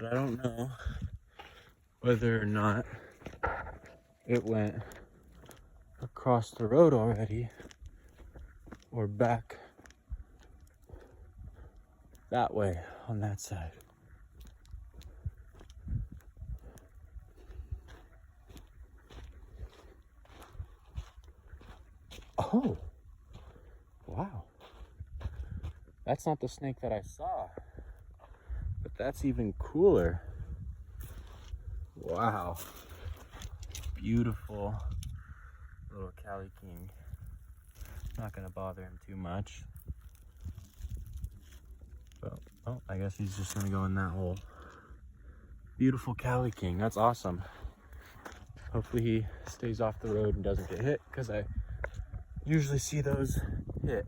but I don't know whether or not it went across the road already or back that way on that side. Oh, wow. That's not the snake that I saw, but that's even cooler. Wow. Beautiful little Cali King. Not gonna bother him too much. But, oh, I guess he's just gonna go in that hole. Beautiful Cali King, that's awesome. Hopefully he stays off the road and doesn't get hit, because I usually see those hit.